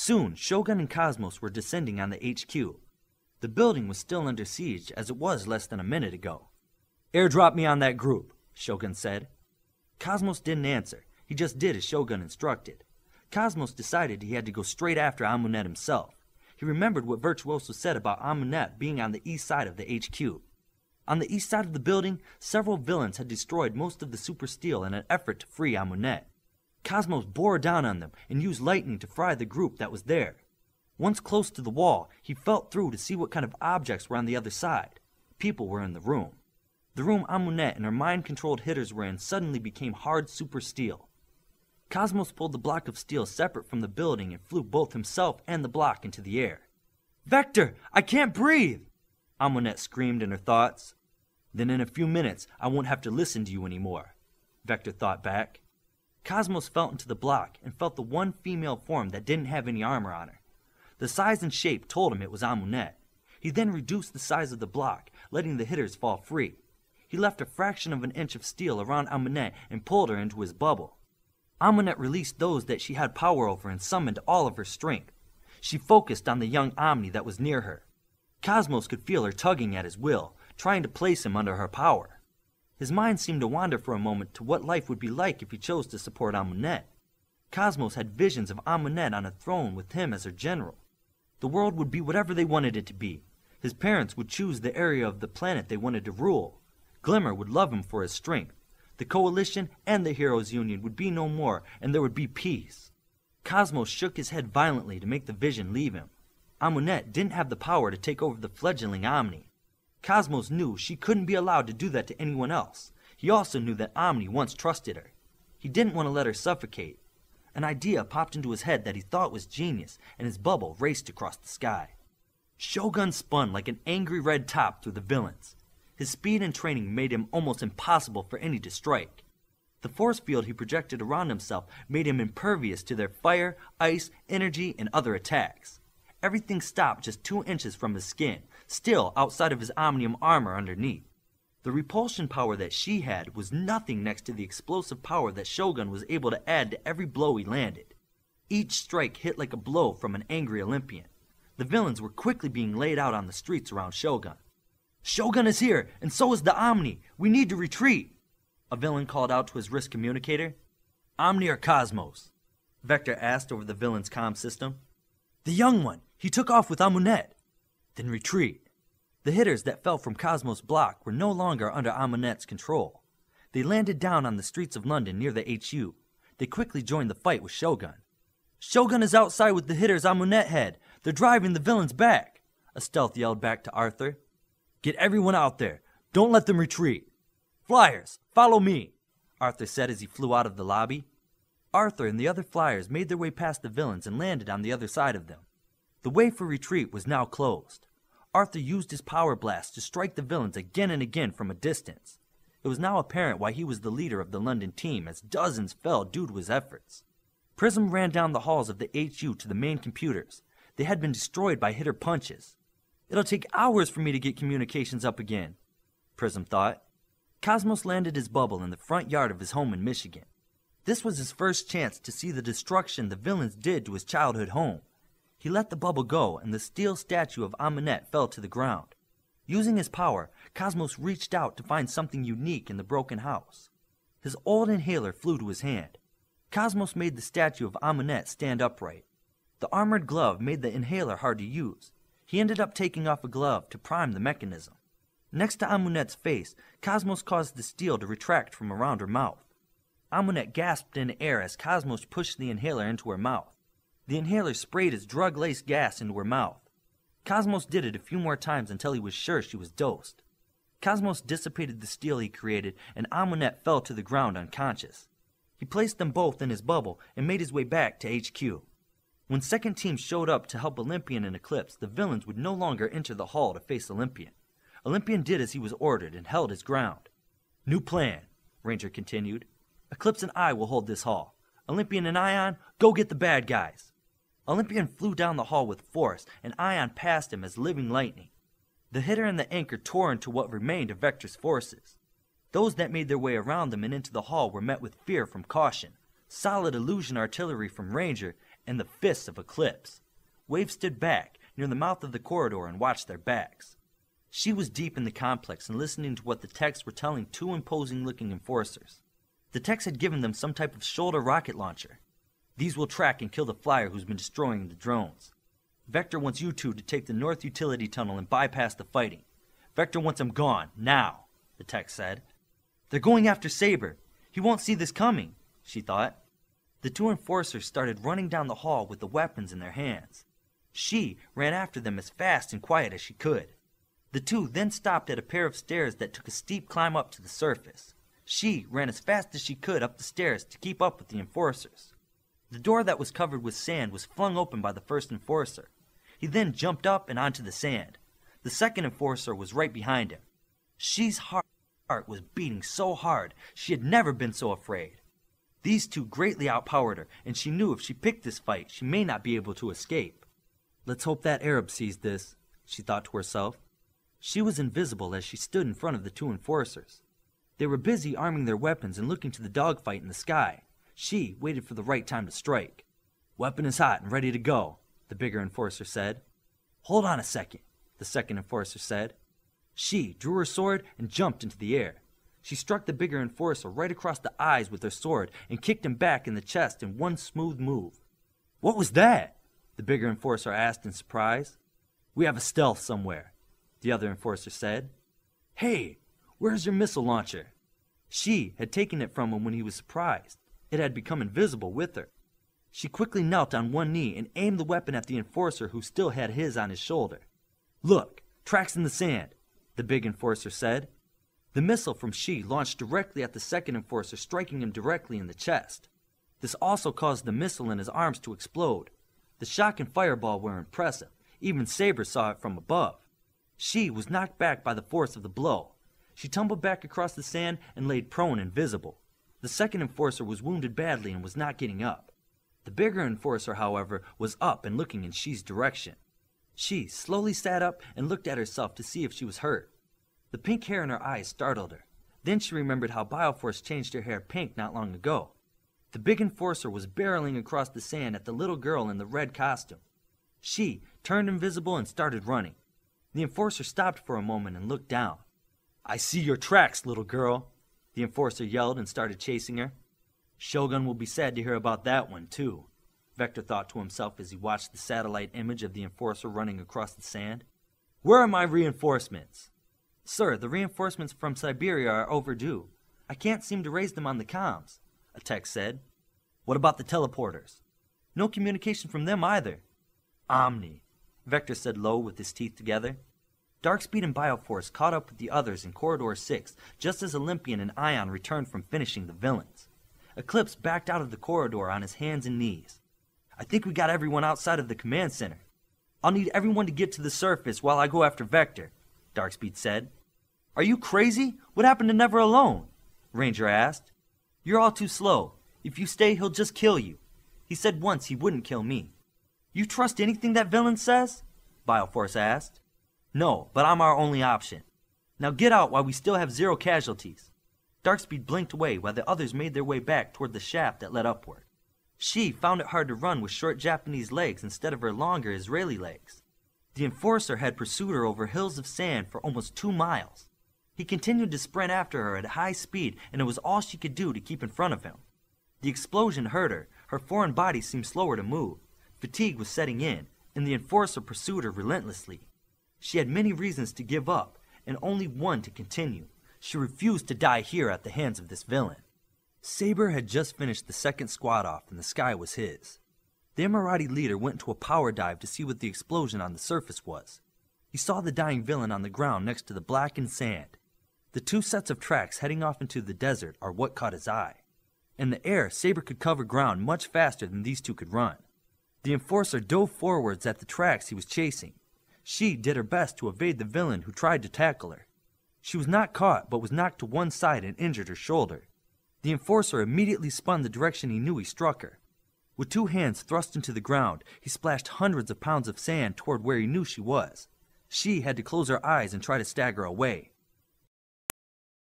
Soon, Shogun and Cosmos were descending on the HQ. The building was still under siege as it was less than a minute ago. "Airdrop me on that group," Shogun said. Cosmos didn't answer. He just did as Shogun instructed. Cosmos decided he had to go straight after Amunet himself. He remembered what Virtuoso said about Amunet being on the east side of the HQ. On the east side of the building, several villains had destroyed most of the super steel in an effort to free Amunet. Cosmos bore down on them and used lightning to fry the group that was there. Once close to the wall, he felt through to see what kind of objects were on the other side. People were in the room. The room Amunet and her mind-controlled hitters were in suddenly became hard super steel. Cosmos pulled the block of steel separate from the building and flew both himself and the block into the air. "Vector, I can't breathe!" Amunet screamed in her thoughts. "Then in a few minutes, I won't have to listen to you anymore," Vector thought back. Cosmos felt into the block and felt the one female form that didn't have any armor on her. The size and shape told him it was Amunet. He then reduced the size of the block, letting the hitters fall free. He left a fraction of an inch of steel around Amunet and pulled her into his bubble. Amunet released those that she had power over and summoned all of her strength. She focused on the young Omni that was near her. Cosmos could feel her tugging at his will, trying to place him under her power. His mind seemed to wander for a moment to what life would be like if he chose to support Amunet. Cosmos had visions of Amunet on a throne with him as her general. The world would be whatever they wanted it to be. His parents would choose the area of the planet they wanted to rule. Glimmer would love him for his strength. The Coalition and the Heroes Union would be no more, and there would be peace. Cosmos shook his head violently to make the vision leave him. Amunet didn't have the power to take over the fledgling Omni. Cosmos knew she couldn't be allowed to do that to anyone else. He also knew that Omni once trusted her. He didn't want to let her suffocate. An idea popped into his head that he thought was genius, and his bubble raced across the sky. Shogun spun like an angry red top through the villains. His speed and training made him almost impossible for any to strike. The force field he projected around himself made him impervious to their fire, ice, energy, and other attacks. Everything stopped just 2 inches from his skin, still outside of his omnium armor underneath. The repulsion power that she had was nothing next to the explosive power that Shogun was able to add to every blow he landed. Each strike hit like a blow from an angry Olympian. The villains were quickly being laid out on the streets around Shogun. "Shogun is here, and so is the Omni! We need to retreat!" A villain called out to his wrist communicator. "Omni or Cosmos?" Vector asked over the villain's comm system. "The young one! He took off with Amunet!" "Then retreat." The hitters that fell from Cosmos' block were no longer under Amunet's control. They landed down on the streets of London near the HU. They quickly joined the fight with Shogun. "Shogun is outside with the hitters Amunet had. They're driving the villains back," a stealth yelled back to Arthur. "Get everyone out there. Don't let them retreat." "Flyers, follow me," Arthur said as he flew out of the lobby. Arthur and the other flyers made their way past the villains and landed on the other side of them. The way for retreat was now closed. Arthur used his power blast to strike the villains again and again from a distance. It was now apparent why he was the leader of the London team, as dozens fell due to his efforts. Prism ran down the halls of the HU to the main computers. They had been destroyed by hitter punches. "It'll take hours for me to get communications up again," Prism thought. Cosmos landed his bubble in the front yard of his home in Michigan. This was his first chance to see the destruction the villains did to his childhood home. He let the bubble go, and the steel statue of Amunet fell to the ground. Using his power, Cosmos reached out to find something unique in the broken house. His old inhaler flew to his hand. Cosmos made the statue of Amunet stand upright. The armored glove made the inhaler hard to use. He ended up taking off a glove to prime the mechanism. Next to Amunet's face, Cosmos caused the steel to retract from around her mouth. Amunet gasped in air as Cosmos pushed the inhaler into her mouth. The inhaler sprayed his drug-laced gas into her mouth. Cosmos did it a few more times until he was sure she was dosed. Cosmos dissipated the steel he created, and Amunet fell to the ground unconscious. He placed them both in his bubble and made his way back to HQ. When second team showed up to help Olympian and Eclipse, the villains would no longer enter the hall to face Olympian. Olympian did as he was ordered and held his ground. "New plan," Ranger continued. "Eclipse and I will hold this hall. Olympian and Ion, go get the bad guys." Olympian flew down the hall with force, and Ion passed him as living lightning. The hitter and the anchor tore into what remained of Vector's forces. Those that made their way around them and into the hall were met with fear from Caution, solid illusion artillery from Ranger, and the fists of Eclipse. Wave stood back near the mouth of the corridor and watched their backs. She was deep in the complex and listening to what the techs were telling two imposing-looking enforcers. The techs had given them some type of shoulder rocket launcher. These will track and kill the flyer who's been destroying the drones. Vector wants you two to take the North Utility Tunnel and bypass the fighting. Vector wants him gone, now, the tech said. They're going after Saber. He won't see this coming, she thought. The two enforcers started running down the hall with the weapons in their hands. She ran after them as fast and quiet as she could. The two then stopped at a pair of stairs that took a steep climb up to the surface. She ran as fast as she could up the stairs to keep up with the enforcers. The door that was covered with sand was flung open by the first enforcer. He then jumped up and onto the sand. The second enforcer was right behind him. She's heart was beating so hard she had never been so afraid. These two greatly outpowered her, and she knew if she picked this fight, she may not be able to escape. Let's hope that Arab sees this, she thought to herself. She was invisible as she stood in front of the two enforcers. They were busy arming their weapons and looking to the dogfight in the sky. She waited for the right time to strike. Weapon is hot and ready to go, the bigger enforcer said. Hold on a second, the second enforcer said. She drew her sword and jumped into the air. She struck the bigger enforcer right across the eyes with her sword and kicked him back in the chest in one smooth move. What was that? The bigger enforcer asked in surprise. We have a stealth somewhere, the other enforcer said. Hey, where's your missile launcher? She had taken it from him when he was surprised. It had become invisible with her. She quickly knelt on one knee and aimed the weapon at the enforcer who still had his on his shoulder. Look, tracks in the sand, the big enforcer said. The missile from She launched directly at the second enforcer, striking him directly in the chest. This also caused the missile in his arms to explode. The shock and fireball were impressive. Even Saber saw it from above. She was knocked back by the force of the blow. She tumbled back across the sand and laid prone invisible. The second enforcer was wounded badly and was not getting up. The bigger enforcer, however, was up and looking in She's direction. She slowly sat up and looked at herself to see if she was hurt. The pink hair in her eyes startled her. Then she remembered how Bioforce changed her hair pink not long ago. The big enforcer was barreling across the sand at the little girl in the red costume. She turned invisible and started running. The enforcer stopped for a moment and looked down. I see your tracks, little girl, the enforcer yelled and started chasing her. Shogun will be sad to hear about that one, too, Vector thought to himself as he watched the satellite image of the enforcer running across the sand. Where are my reinforcements? Sir, the reinforcements from Siberia are overdue. I can't seem to raise them on the comms, a tech said. What about the teleporters? No communication from them either. Omni, Vector said low with his teeth together. Darkspeed and Bioforce caught up with the others in Corridor 6 just as Olympian and Ion returned from finishing the villains. Eclipse backed out of the corridor on his hands and knees. I think we got everyone outside of the command center. I'll need everyone to get to the surface while I go after Vector, Darkspeed said. Are you crazy? What happened to Never Alone? Ranger asked. You're all too slow. If you stay, he'll just kill you. He said once he wouldn't kill me. You trust anything that villain says? Bioforce asked. No, but I'm our only option. Now get out while we still have 0 casualties. Darkspeed blinked away while the others made their way back toward the shaft that led upward. She found it hard to run with short Japanese legs instead of her longer Israeli legs. The enforcer had pursued her over hills of sand for almost 2 miles. He continued to sprint after her at high speed, and it was all she could do to keep in front of him. The explosion hurt her. Her foreign body seemed slower to move. Fatigue was setting in, and the enforcer pursued her relentlessly. She had many reasons to give up, and only one to continue. She refused to die here at the hands of this villain. Saber had just finished the second squad off, and the sky was his. The Emirati leader went into a power dive to see what the explosion on the surface was. He saw the dying villain on the ground next to the blackened sand. The 2 sets of tracks heading off into the desert are what caught his eye. In the air, Saber could cover ground much faster than these two could run. The enforcer dove forwards at the tracks he was chasing. She did her best to evade the villain who tried to tackle her. She was not caught, but was knocked to one side and injured her shoulder. The enforcer immediately spun the direction he knew he struck her. With 2 hands thrust into the ground, he splashed hundreds of pounds of sand toward where he knew she was. She had to close her eyes and try to stagger away.